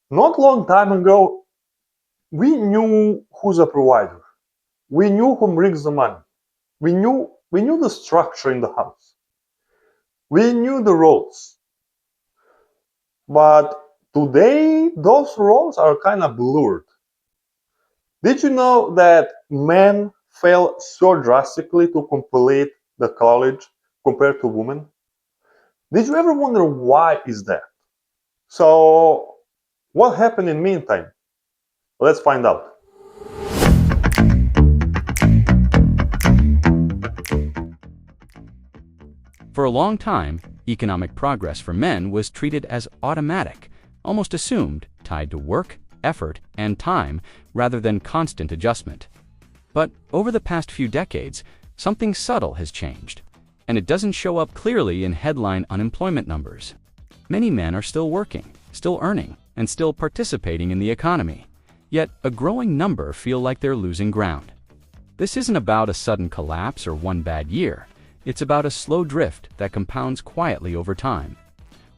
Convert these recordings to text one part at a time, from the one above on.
Not long time ago, we knew who's a provider. We knew who brings the money. We knew the structure in the house. We knew the roles. But today, those roles are kind of blurred. Did you know that men fail so drastically to complete the college compared to women? Did you ever wonder why is that? So, what happened in meantime? Let's find out. For a long time, economic progress for men was treated as automatic, almost assumed, tied to work, effort, and time rather than constant adjustment. But over the past few decades, something subtle has changed, and it doesn't show up clearly in headline unemployment numbers. Many men are still working, still earning, and still participating in the economy, yet a growing number feel like they're losing ground. This isn't about a sudden collapse or one bad year. It's about a slow drift that compounds quietly over time.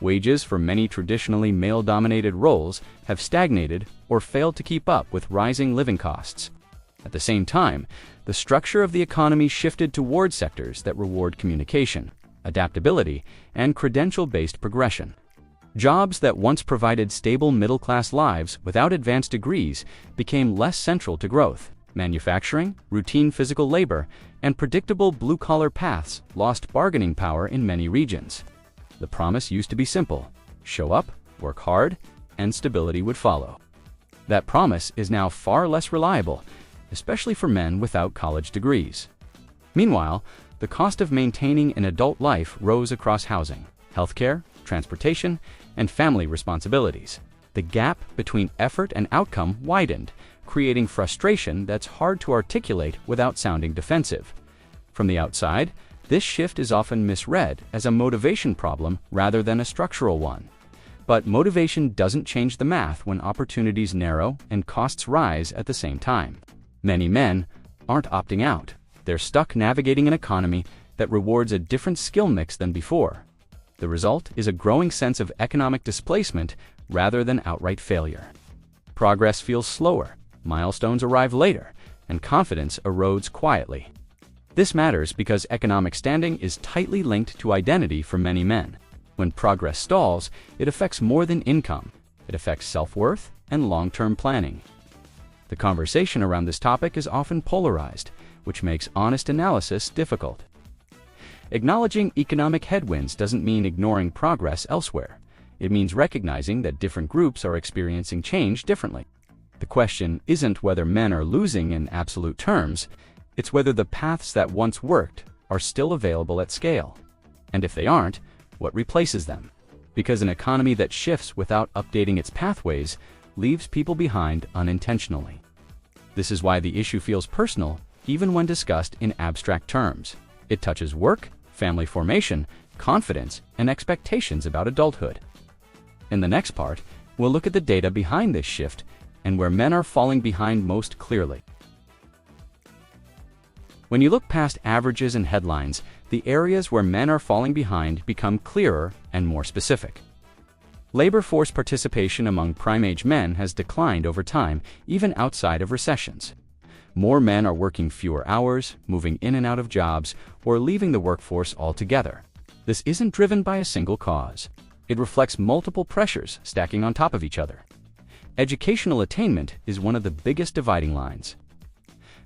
Wages for many traditionally male-dominated roles have stagnated or failed to keep up with rising living costs. At the same time, the structure of the economy shifted toward sectors that reward communication, adaptability, and credential-based progression. Jobs that once provided stable middle-class lives without advanced degrees became less central to growth. Manufacturing, routine physical labor, and predictable blue-collar paths lost bargaining power in many regions. The promise used to be simple: show up, work hard, and stability would follow. That promise is now far less reliable, especially for men without college degrees. Meanwhile, the cost of maintaining an adult life rose across housing, healthcare, transportation, and family responsibilities. The gap between effort and outcome widened, creating frustration that's hard to articulate without sounding defensive. From the outside, this shift is often misread as a motivation problem rather than a structural one. But motivation doesn't change the math when opportunities narrow and costs rise at the same time. Many men aren't opting out. They're stuck navigating an economy that rewards a different skill mix than before. The result is a growing sense of economic displacement rather than outright failure. Progress feels slower, milestones arrive later, and confidence erodes quietly. This matters because economic standing is tightly linked to identity for many men. When progress stalls, it affects more than income. It affects self-worth and long-term planning. The conversation around this topic is often polarized, which makes honest analysis difficult. Acknowledging economic headwinds doesn't mean ignoring progress elsewhere. It means recognizing that different groups are experiencing change differently. The question isn't whether men are losing in absolute terms, it's whether the paths that once worked are still available at scale. And if they aren't, what replaces them? Because an economy that shifts without updating its pathways leaves people behind unintentionally. This is why the issue feels personal, even when discussed in abstract terms. It touches work, family formation, confidence, and expectations about adulthood. In the next part, we'll look at the data behind this shift and where men are falling behind most clearly. When you look past averages and headlines, the areas where men are falling behind become clearer and more specific. Labor force participation among prime-age men has declined over time, even outside of recessions. More men are working fewer hours, moving in and out of jobs, or leaving the workforce altogether. This isn't driven by a single cause. It reflects multiple pressures stacking on top of each other. Educational attainment is one of the biggest dividing lines.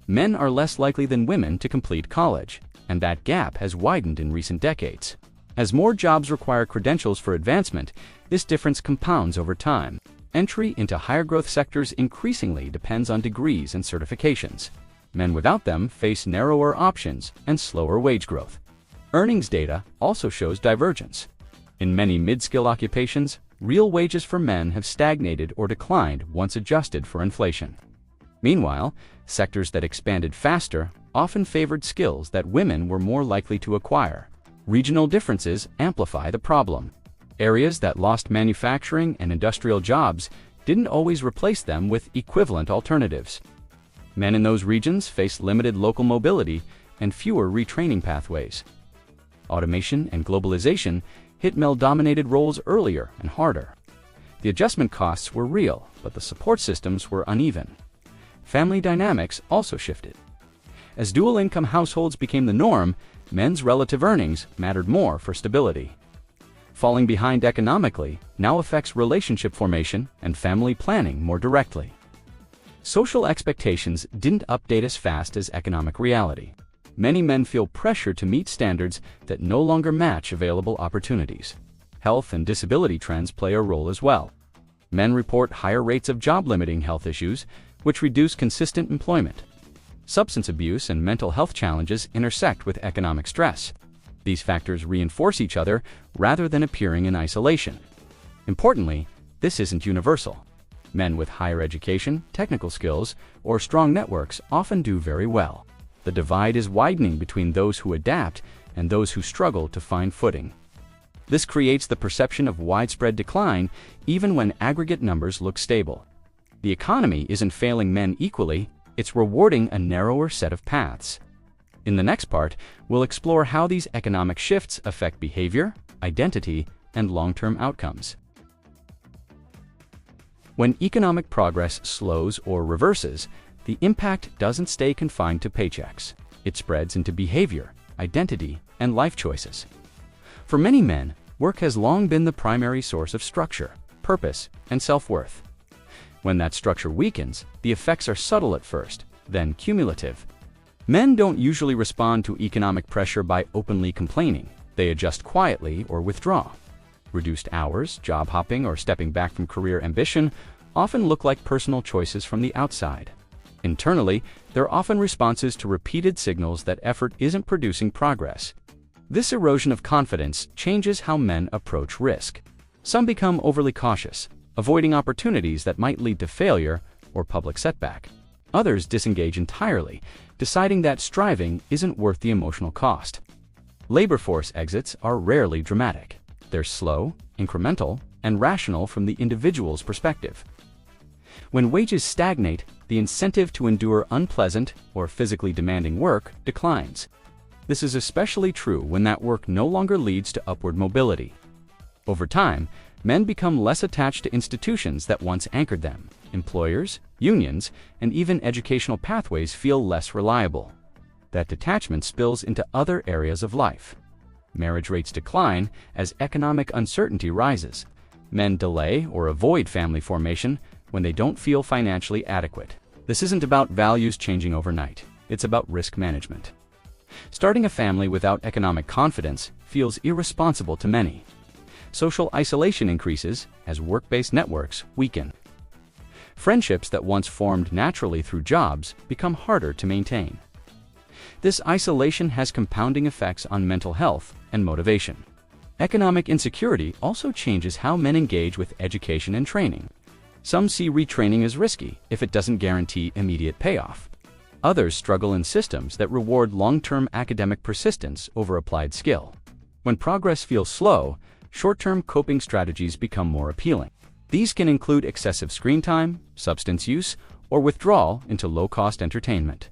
Men are less likely than women to complete college, and that gap has widened in recent decades. As more jobs require credentials for advancement, this difference compounds over time. Entry into higher growth sectors increasingly depends on degrees and certifications. Men without them face narrower options and slower wage growth. Earnings data also shows divergence. In many mid-skill occupations, real wages for men have stagnated or declined once adjusted for inflation. Meanwhile, sectors that expanded faster often favored skills that women were more likely to acquire. Regional differences amplify the problem. Areas that lost manufacturing and industrial jobs didn't always replace them with equivalent alternatives. Men in those regions face limited local mobility and fewer retraining pathways. Automation and globalization hit male-dominated roles earlier and harder. The adjustment costs were real, but the support systems were uneven. Family dynamics also shifted. As dual-income households became the norm, men's relative earnings mattered more for stability. Falling behind economically now affects relationship formation and family planning more directly. Social expectations didn't update as fast as economic reality. Many men feel pressure to meet standards that no longer match available opportunities. Health and disability trends play a role as well. Men report higher rates of job-limiting health issues, which reduce consistent employment. Substance abuse and mental health challenges intersect with economic stress. These factors reinforce each other rather than appearing in isolation. Importantly, this isn't universal. Men with higher education, technical skills, or strong networks often do very well. The divide is widening between those who adapt and those who struggle to find footing. This creates the perception of widespread decline even when aggregate numbers look stable. The economy isn't failing men equally, it's rewarding a narrower set of paths. In the next part, we'll explore how these economic shifts affect behavior, identity, and long-term outcomes. When economic progress slows or reverses, the impact doesn't stay confined to paychecks. It spreads into behavior, identity, and life choices. For many men, work has long been the primary source of structure, purpose, and self-worth. When that structure weakens, the effects are subtle at first, then cumulative. Men don't usually respond to economic pressure by openly complaining. They adjust quietly or withdraw. Reduced hours, job hopping, or stepping back from career ambition often look like personal choices from the outside. Internally, they're often responses to repeated signals that effort isn't producing progress. This erosion of confidence changes how men approach risk. Some become overly cautious, avoiding opportunities that might lead to failure or public setback. Others disengage entirely, deciding that striving isn't worth the emotional cost. Labor force exits are rarely dramatic. They're slow, incremental, and rational from the individual's perspective. When wages stagnate, the incentive to endure unpleasant or physically demanding work declines. This is especially true when that work no longer leads to upward mobility. Over time, men become less attached to institutions that once anchored them. Employers, unions, and even educational pathways feel less reliable. That detachment spills into other areas of life. Marriage rates decline as economic uncertainty rises. Men delay or avoid family formation when they don't feel financially adequate. This isn't about values changing overnight. It's about risk management. Starting a family without economic confidence feels irresponsible to many. Social isolation increases as work-based networks weaken. Friendships that once formed naturally through jobs become harder to maintain. This isolation has compounding effects on mental health and motivation. Economic insecurity also changes how men engage with education and training. Some see retraining as risky if it doesn't guarantee immediate payoff. Others struggle in systems that reward long-term academic persistence over applied skill. When progress feels slow, short-term coping strategies become more appealing. These can include excessive screen time, substance use, or withdrawal into low-cost entertainment.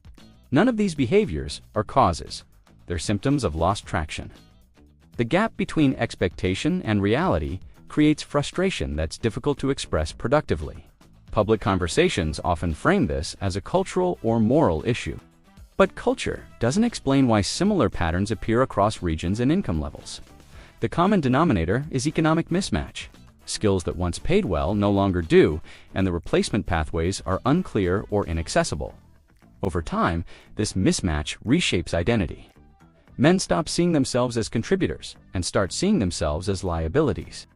None of these behaviors are causes. They're symptoms of lost traction. The gap between expectation and reality creates frustration that's difficult to express productively. Public conversations often frame this as a cultural or moral issue. But culture doesn't explain why similar patterns appear across regions and income levels. The common denominator is economic mismatch. Skills that once paid well no longer do, and the replacement pathways are unclear or inaccessible. Over time, this mismatch reshapes identity. Men stop seeing themselves as contributors and start seeing themselves as liabilities.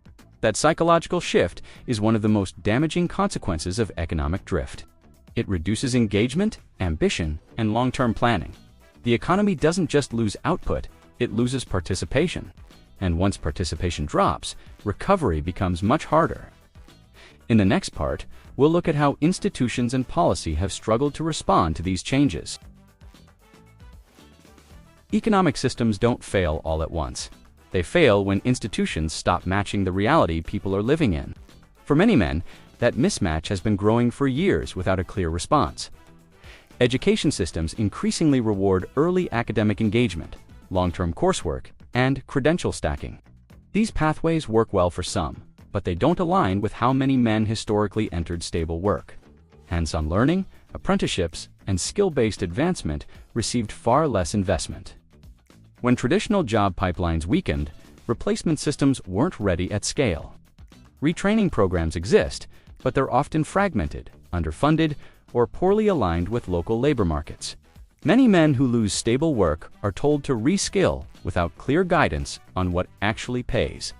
That psychological shift is one of the most damaging consequences of economic drift. It reduces engagement, ambition, and long-term planning. The economy doesn't just lose output, it loses participation. And once participation drops, recovery becomes much harder. In the next part, we'll look at how institutions and policy have struggled to respond to these changes. Economic systems don't fail all at once. They fail when institutions stop matching the reality people are living in. For many men, that mismatch has been growing for years without a clear response. Education systems increasingly reward early academic engagement, long-term coursework, and credential stacking. These pathways work well for some, but they don't align with how many men historically entered stable work. Hands-on learning, apprenticeships, and skill-based advancement received far less investment. When traditional job pipelines weakened, replacement systems weren't ready at scale. Retraining programs exist, but they're often fragmented, underfunded, or poorly aligned with local labor markets. Many men who lose stable work are told to reskill without clear guidance on what actually pays.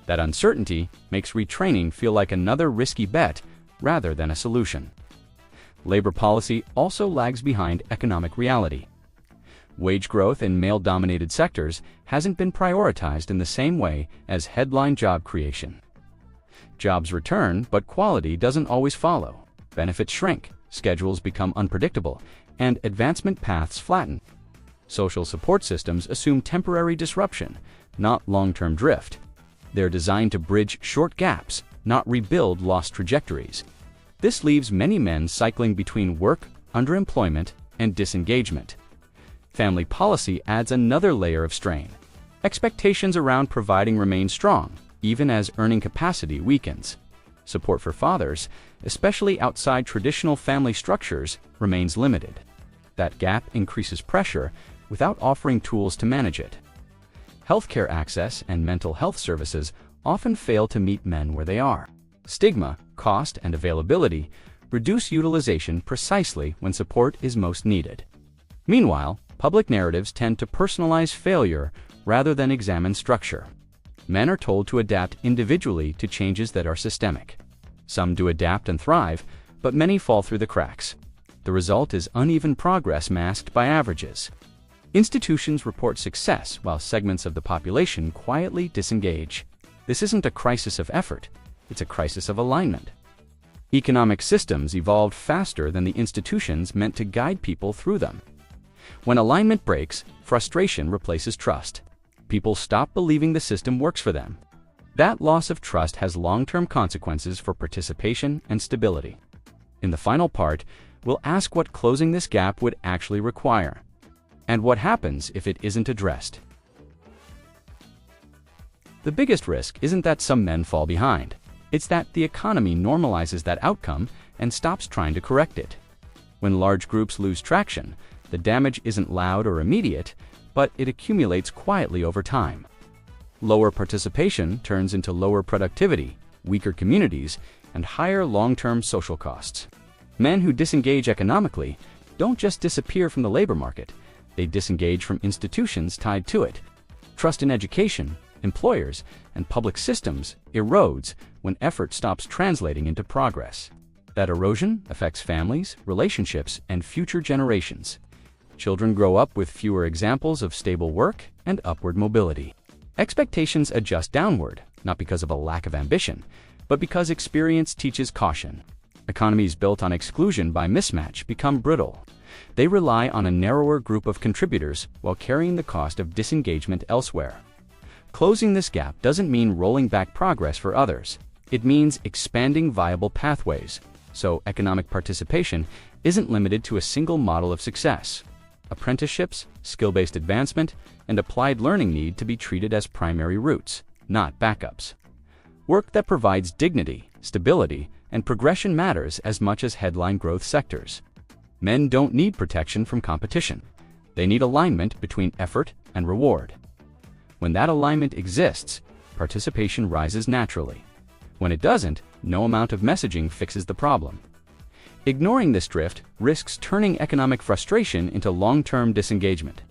That uncertainty makes retraining feel like another risky bet rather than a solution. Labor policy also lags behind economic reality. Wage growth in male-dominated sectors hasn't been prioritized in the same way as headline job creation. Jobs return, but quality doesn't always follow. Benefits shrink, schedules become unpredictable, and advancement paths flatten. Social support systems assume temporary disruption, not long-term drift. They're designed to bridge short gaps, not rebuild lost trajectories. This leaves many men cycling between work, underemployment, and disengagement. Family policy adds another layer of strain. Expectations around providing remain strong, even as earning capacity weakens. Support for fathers, especially outside traditional family structures, remains limited. That gap increases pressure without offering tools to manage it. Healthcare access and mental health services often fail to meet men where they are. Stigma, cost, and availability reduce utilization precisely when support is most needed. Meanwhile, public narratives tend to personalize failure rather than examine structure. Men are told to adapt individually to changes that are systemic. Some do adapt and thrive, but many fall through the cracks. The result is uneven progress masked by averages. Institutions report success while segments of the population quietly disengage. This isn't a crisis of effort, it's a crisis of alignment. Economic systems evolved faster than the institutions meant to guide people through them. When alignment breaks, frustration replaces trust. People stop believing the system works for them. That loss of trust has long-term consequences for participation and stability. In the final part, we'll ask what closing this gap would actually require, and what happens if it isn't addressed. The biggest risk isn't that some men fall behind. It's that the economy normalizes that outcome and stops trying to correct it. When large groups lose traction, the damage isn't loud or immediate, but it accumulates quietly over time. Lower participation turns into lower productivity, weaker communities, and higher long-term social costs. Men who disengage economically don't just disappear from the labor market, they disengage from institutions tied to it. Trust in education, employers, and public systems erodes when effort stops translating into progress. That erosion affects families, relationships, and future generations. Children grow up with fewer examples of stable work and upward mobility. Expectations adjust downward, not because of a lack of ambition, but because experience teaches caution. Economies built on exclusion by mismatch become brittle. They rely on a narrower group of contributors while carrying the cost of disengagement elsewhere. Closing this gap doesn't mean rolling back progress for others. It means expanding viable pathways, so economic participation isn't limited to a single model of success. Apprenticeships, skill-based advancement, and applied learning need to be treated as primary routes, not backups. Work that provides dignity, stability, and progression matters as much as headline growth sectors. Men don't need protection from competition. They need alignment between effort and reward. When that alignment exists, participation rises naturally. When it doesn't, no amount of messaging fixes the problem. Ignoring this drift risks turning economic frustration into long-term disengagement.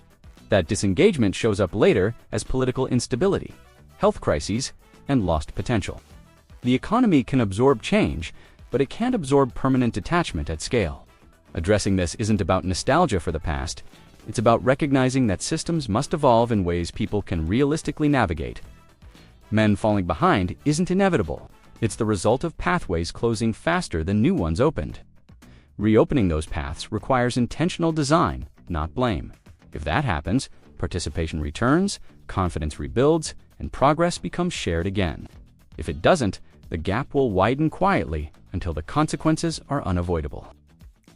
That disengagement shows up later as political instability, health crises, and lost potential. The economy can absorb change, but it can't absorb permanent detachment at scale. Addressing this isn't about nostalgia for the past, it's about recognizing that systems must evolve in ways people can realistically navigate. Men falling behind isn't inevitable, it's the result of pathways closing faster than new ones opened. Reopening those paths requires intentional design, not blame. If that happens, participation returns, confidence rebuilds, and progress becomes shared again. If it doesn't, the gap will widen quietly until the consequences are unavoidable.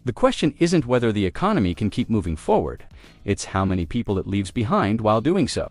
The question isn't whether the economy can keep moving forward, it's how many people it leaves behind while doing so.